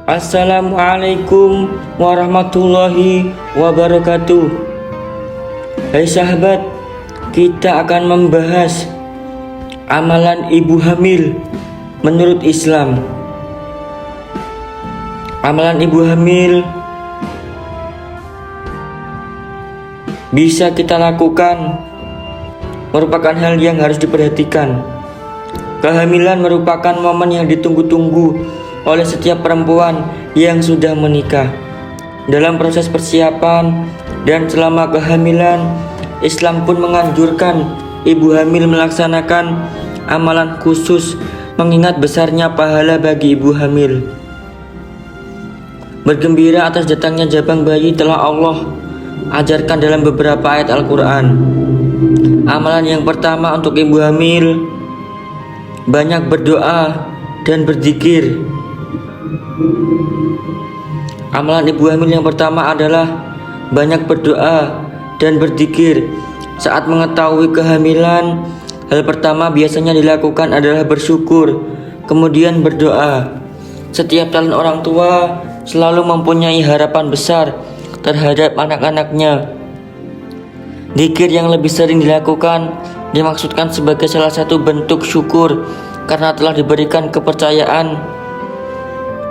Assalamualaikum warahmatullahi wabarakatuh. Hai sahabat, kita akan membahas amalan ibu hamil menurut Islam. Amalan ibu hamil bisa kita lakukan, merupakan hal yang harus diperhatikan. Kehamilan merupakan momen yang ditunggu-tunggu oleh setiap perempuan yang sudah menikah. Dalam proses persiapan dan selama kehamilan, Islam pun menganjurkan ibu hamil melaksanakan amalan khusus mengingat besarnya pahala bagi ibu hamil. Bergembira atas datangnya jabang bayi telah Allah ajarkan dalam beberapa ayat Al-Quran. Amalan yang pertama untuk ibu hamil, banyak berdoa dan berzikir. Amalan ibu hamil yang pertama adalah banyak berdoa dan berzikir. Saat mengetahui kehamilan, hal pertama biasanya dilakukan adalah bersyukur, kemudian berdoa. Setiap calon orang tua selalu mempunyai harapan besar terhadap anak-anaknya. Dzikir yang lebih sering dilakukan dimaksudkan sebagai salah satu bentuk syukur karena telah diberikan kepercayaan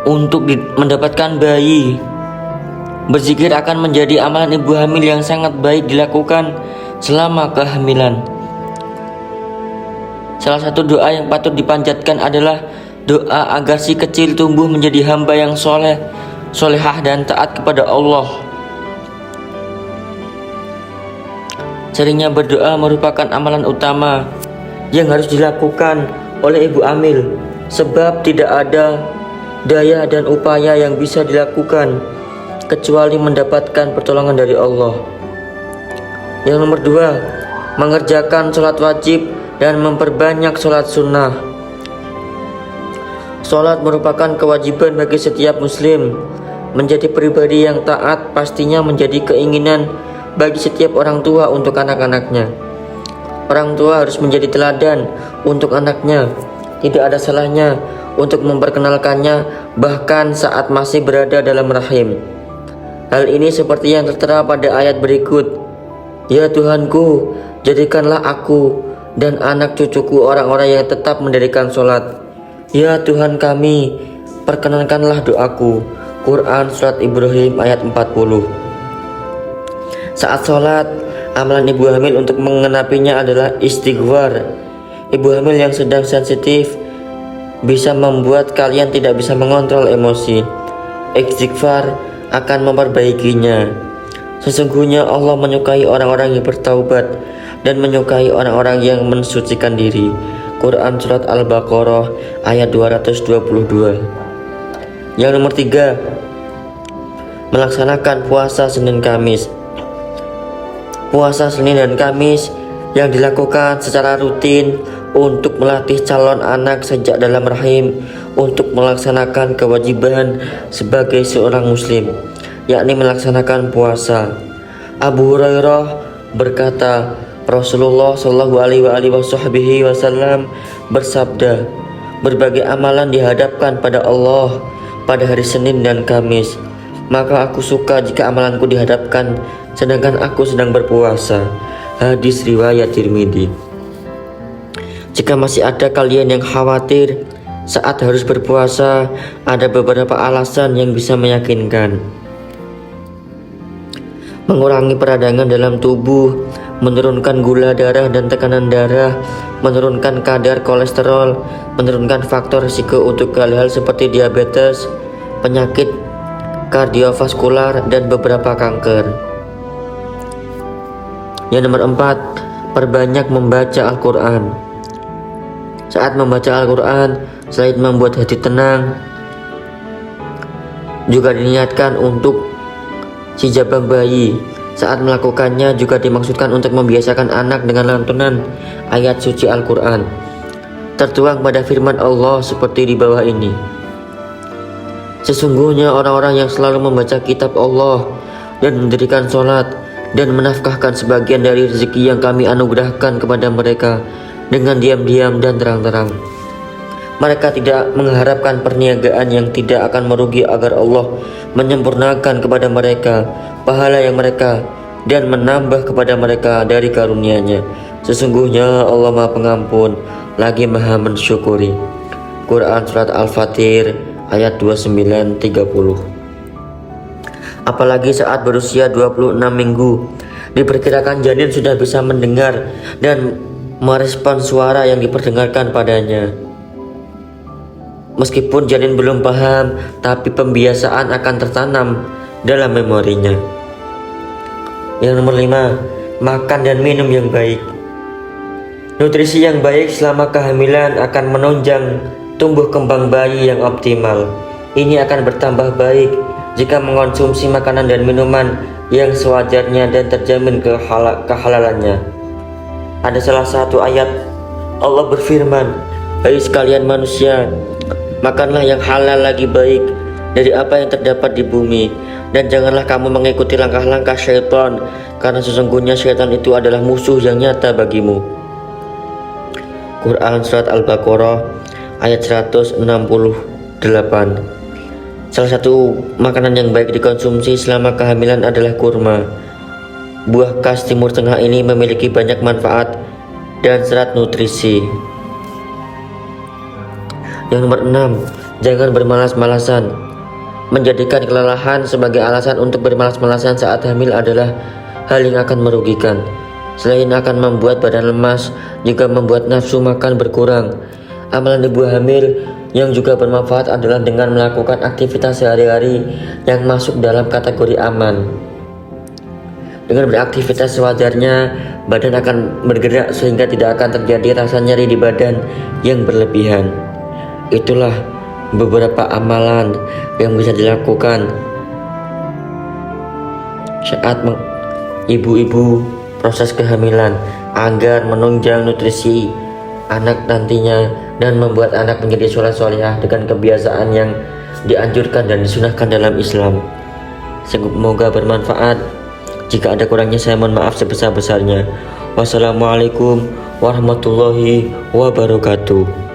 untuk mendapatkan bayi. Berzikir akan menjadi amalan ibu hamil yang sangat baik dilakukan selama kehamilan. Salah satu doa yang patut dipanjatkan adalah doa agar si kecil tumbuh menjadi hamba yang soleh, solehah dan taat kepada Allah. Seringnya berdoa merupakan amalan utama yang harus dilakukan oleh ibu hamil, sebab tidak ada daya dan upaya yang bisa dilakukan kecuali mendapatkan pertolongan dari Allah. Yang nomor 2, mengerjakan sholat wajib dan memperbanyak sholat sunnah. Sholat merupakan kewajiban bagi setiap muslim. Menjadi pribadi yang taat pastinya menjadi keinginan bagi setiap orang tua untuk anak-anaknya. Orang tua harus menjadi teladan untuk anaknya. Tidak ada salahnya untuk memperkenalkannya bahkan saat masih berada dalam rahim. Hal ini seperti yang tertera pada ayat berikut. Ya Tuhanku, jadikanlah aku dan anak cucuku orang-orang yang tetap mendirikan sholat. Ya Tuhan kami, perkenankanlah doaku. Quran Surat Ibrahim ayat 40. Saat sholat, amalan ibu hamil untuk mengenapinya adalah istighfar. Ibu hamil yang sedang sensitif bisa membuat kalian tidak bisa mengontrol emosi. Istighfar akan memperbaikinya. Sesungguhnya Allah menyukai orang-orang yang bertaubat dan menyukai orang-orang yang mensucikan diri. Quran Surat Al-Baqarah ayat 222. Yang nomor 3, melaksanakan puasa Senin Kamis. Puasa Senin dan Kamis yang dilakukan secara rutin untuk melatih calon anak sejak dalam rahim untuk melaksanakan kewajiban sebagai seorang muslim, yakni melaksanakan puasa. Abu Hurairah berkata, Rasulullah Shallallahu Alaihi Wasallam bersabda, berbagai amalan dihadapkan pada Allah pada hari Senin dan Kamis, maka aku suka jika amalanku dihadapkan sedangkan aku sedang berpuasa. Hadis riwayat Tirmidzi. Jika masih ada kalian yang khawatir saat harus berpuasa, ada beberapa alasan yang bisa meyakinkan. Mengurangi peradangan dalam tubuh, menurunkan gula darah dan tekanan darah, menurunkan kadar kolesterol, menurunkan faktor risiko untuk hal-hal seperti diabetes, penyakit kardiovaskular, dan beberapa kanker. Yang nomor 4, perbanyak membaca Al-Quran. Saat membaca Al-Quran, selain membuat hati tenang, juga diniatkan untuk si jabang bayi. Saat melakukannya juga dimaksudkan untuk membiasakan anak dengan lantunan ayat suci Al-Quran tertuang pada firman Allah seperti di bawah ini. Sesungguhnya orang-orang yang selalu membaca kitab Allah dan mendirikan sholat dan menafkahkan sebagian dari rezeki yang kami anugerahkan kepada mereka dengan diam-diam dan terang-terang, Mereka tidak mengharapkan perniagaan yang tidak akan merugi agar Allah menyempurnakan kepada mereka pahala yang mereka dan menambah kepada mereka dari karunia-Nya. Sesungguhnya Allah Maha Pengampun lagi Maha Mensyukuri. Quran Surat Al-Fatir ayat 29-30. Apalagi saat berusia 26 minggu, diperkirakan janin sudah bisa mendengar dan merespon suara yang diperdengarkan padanya. Meskipun janin belum paham, tapi pembiasaan akan tertanam dalam memorinya. Yang nomor 5, makan dan minum yang baik. Nutrisi yang baik selama kehamilan akan menunjang tumbuh kembang bayi yang optimal. Ini akan bertambah baik jika mengonsumsi makanan dan minuman yang sewajarnya dan terjamin kehalalannya. Ada salah satu ayat Allah berfirman, "Hai sekalian manusia, makanlah yang halal lagi baik dari apa yang terdapat di bumi, dan janganlah kamu mengikuti langkah-langkah syaitan, karena sesungguhnya syaitan itu adalah musuh yang nyata bagimu." Quran Surat Al-Baqarah ayat 168. Salah satu makanan yang baik dikonsumsi selama kehamilan adalah kurma. Buah khas Timur Tengah ini memiliki banyak manfaat dan serat nutrisi. Yang nomor 6, jangan bermalas-malasan. Menjadikan kelelahan sebagai alasan untuk bermalas-malasan saat hamil adalah hal yang akan merugikan. Selain akan membuat badan lemas, juga membuat nafsu makan berkurang. Amalan ibu hamil yang juga bermanfaat adalah dengan melakukan aktivitas sehari-hari yang masuk dalam kategori aman. Dengan beraktivitas sewajarnya, badan akan bergerak sehingga tidak akan terjadi rasa nyeri di badan yang berlebihan. Itulah beberapa amalan yang bisa dilakukan saat ibu-ibu proses kehamilan agar menunjang nutrisi anak nantinya dan membuat anak menjadi soleh-solehah dengan kebiasaan yang dianjurkan dan disunahkan dalam Islam. Semoga bermanfaat. Jika ada kurangnya saya mohon maaf sebesar-besarnya. Wassalamualaikum warahmatullahi wabarakatuh.